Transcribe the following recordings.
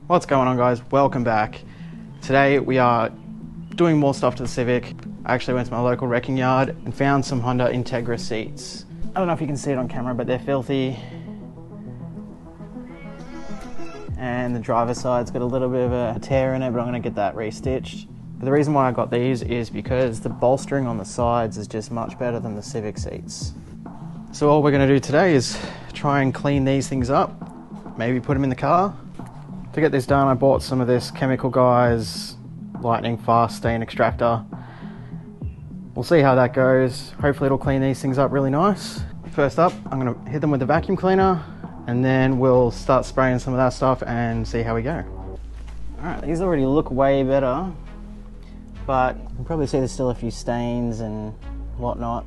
What's going on, guys? Welcome back. Today we are doing more stuff to the Civic. I actually went to my local wrecking yard and found some Honda Integra seats. I don't know if you can see it on camera, but they're filthy. And the driver's side's got a little bit of a tear in it, but I'm gonna get that restitched. But the reason why I got these is because the bolstering on the sides is just much better than the Civic seats. So all we're gonna do today is try and clean these things up, maybe put them in the car. To get this done, I bought some of this Chemical Guys lightning fast stain extractor. We'll see how that goes. Hopefully it'll clean these things up really nice. First up, I'm gonna hit them with the vacuum cleaner, and then we'll start spraying some of that stuff and see how we go. All right, these already look way better, but you can probably see there's still a few stains and whatnot.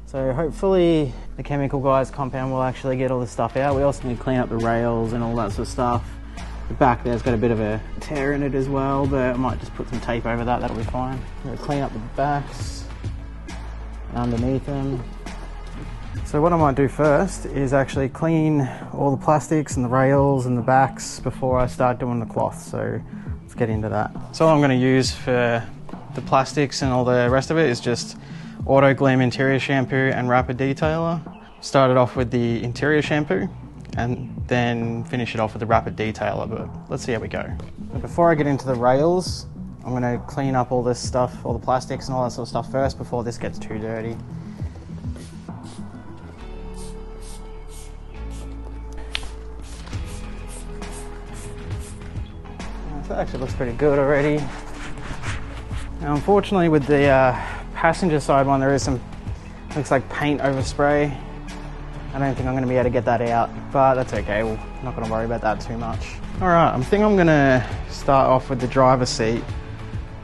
So hopefully the Chemical Guys compound will actually get all this stuff out. We also need to clean up the rails and all that sort of stuff. The back there's got a bit of a tear in it as well, but I might just put some tape over that, that'll be fine. I'm gonna clean up the backs, underneath them. So what I might do first is actually clean all the plastics and the rails and the backs before I start doing the cloth, so let's get into that. So all I'm gonna use for the plastics and all the rest of it is just Auto Gleam Interior Shampoo and Rapid Detailer. Started off with the interior shampoo and then finish it off with the Rapid Detailer, but let's see how we go. But before I get into the rails, I'm gonna clean up all this stuff, all the plastics and all that sort of stuff first before this gets too dirty. So that actually looks pretty good already. Now, unfortunately with the passenger side one, there is some, looks like paint overspray. I don't think I'm going to be able to get that out, but that's okay. We're not going to worry about that too much. All right, I think I'm going to start off with the driver's seat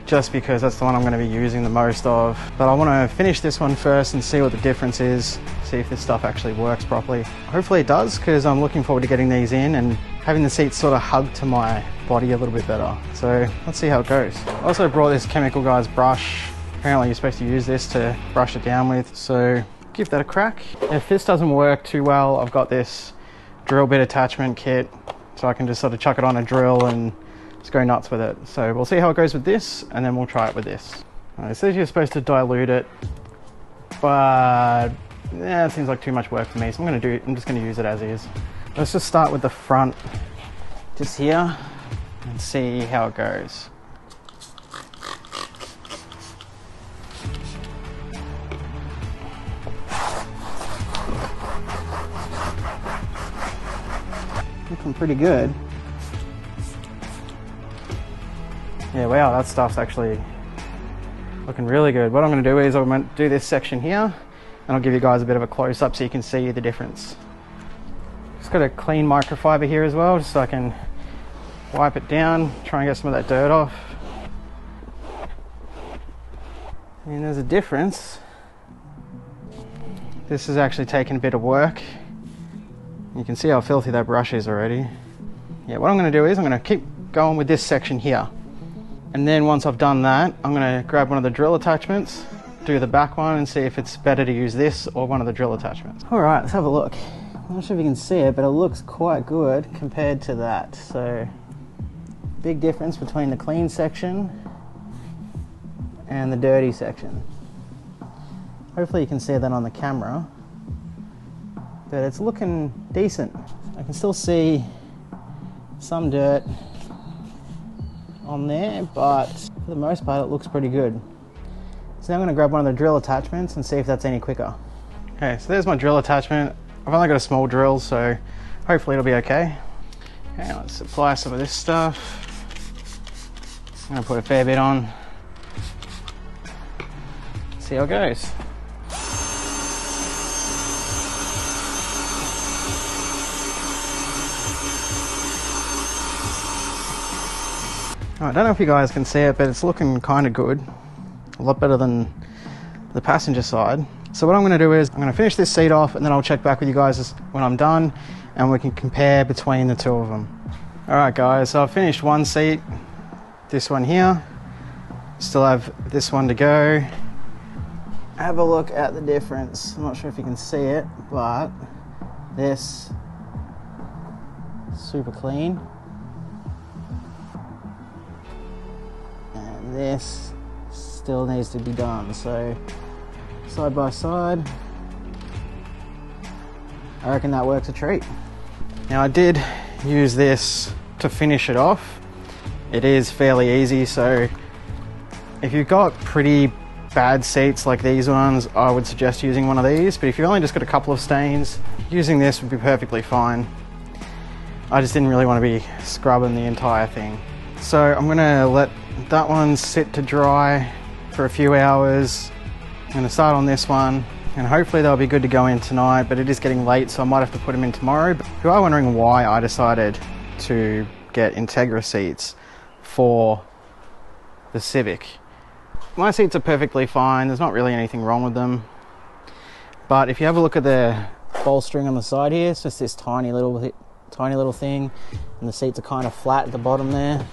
just because that's the one I'm going to be using the most of. But I want to finish this one first and see what the difference is, see if this stuff actually works properly. Hopefully it does, because I'm looking forward to getting these in and having the seats sort of hug to my body a little bit better. So let's see how it goes. I also brought this Chemical Guys brush. Apparently you're supposed to use this to brush it down with, so give that a crack. If this doesn't work too well, I've got this drill bit attachment kit, so I can just sort of chuck it on a drill and just go nuts with it. So we'll see how it goes with this, and then we'll try it with this. It says you're supposed to dilute it, but yeah, it seems like too much work for me, so I'm just gonna use it as is. Let's just start with the front, just here, and see how it goes. Looking pretty good. Yeah, wow, that stuff's actually looking really good. What I'm going to do is I'm going to do this section here, and I'll give you guys a bit of a close-up so you can see the difference. Just got a clean microfiber here as well, just so I can wipe it down, try and get some of that dirt off. And there's a difference. This is actually taking a bit of work. You can see how filthy that brush is already. Yeah, what I'm going to do is I'm going to keep going with this section here. And then once I've done that, I'm going to grab one of the drill attachments, do the back one, and see if it's better to use this or one of the drill attachments. All right, let's have a look. I'm not sure if you can see it, but it looks quite good compared to that. So, big difference between the clean section and the dirty section. Hopefully you can see that on the camera. But it's looking decent. I can still see some dirt on there, but for the most part it looks pretty good. So now I'm going to grab one of the drill attachments and see if that's any quicker. Okay, so there's my drill attachment. I've only got a small drill, so hopefully it'll be okay. Okay, let's apply some of this stuff. I'm going to put a fair bit on. See how it goes. I don't know if you guys can see it, but it's looking kind of good. A lot better than the passenger side. So what I'm going to do is I'm going to finish this seat off, and then I'll check back with you guys when I'm done, and we can compare between the two of them. Alright guys, so I've finished one seat, this one here. Still have this one to go. Have a look at the difference. I'm not sure if you can see it, but this super clean. this still needs to be done. So side by side, I reckon that works a treat. Now I did use this to finish it off. It is fairly easy, so if you've got pretty bad seats like these ones, I would suggest using one of these, but if you've only just got a couple of stains, using this would be perfectly fine. I just didn't really want to be scrubbing the entire thing. So I'm gonna let that one sit to dry for a few hours. I'm gonna start on this one, and hopefully they'll be good to go in tonight, but it is getting late, so I might have to put them in tomorrow. But if you are wondering why I decided to get Integra seats for the Civic, my seats are perfectly fine. There's not really anything wrong with them. But if you have a look at the bolstering on the side here, it's just this tiny little thing, and the seats are kind of flat at the bottom there.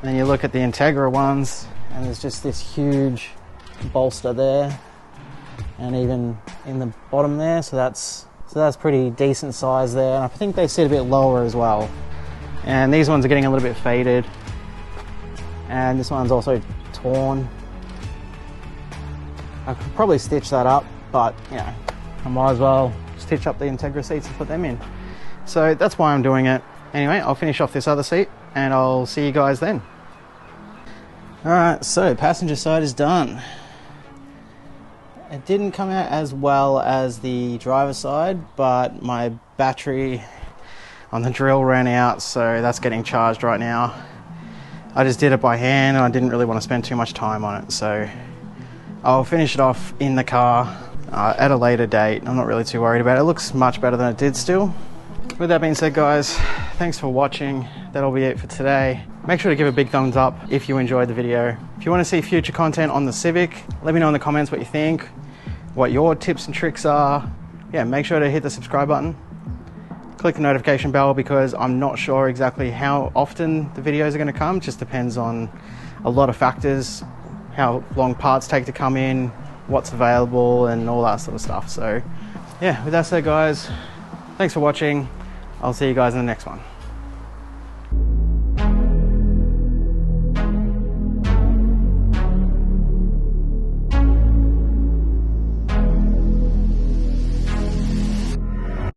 And then you look at the Integra ones, and there's just this huge bolster there, and even in the bottom there. So that's pretty decent size there. And I think they sit a bit lower as well. And these ones are getting a little bit faded, and this one's also torn. I could probably stitch that up, but you know, I might as well stitch up the Integra seats and put them in. So that's why I'm doing it. Anyway, I'll finish off this other seat and I'll see you guys then. Alright, so passenger side is done. It didn't come out as well as the driver side, but my battery on the drill ran out, so that's getting charged right now. I just did it by hand and I didn't really want to spend too much time on it, so I'll finish it off in the car at a later date. I'm not really too worried about it. It looks much better than it did still. With that being said, guys, thanks for watching. That'll be it for today. Make sure to give a big thumbs up if you enjoyed the video. If you want to see future content on the Civic, let me know in the comments what you think, what your tips and tricks are. Yeah, make sure to hit the subscribe button. Click the notification bell, because I'm not sure exactly how often the videos are going to come. It just depends on a lot of factors, how long parts take to come in, what's available, and all that sort of stuff. So yeah, with that said, guys, thanks for watching. I'll see you guys in the next one.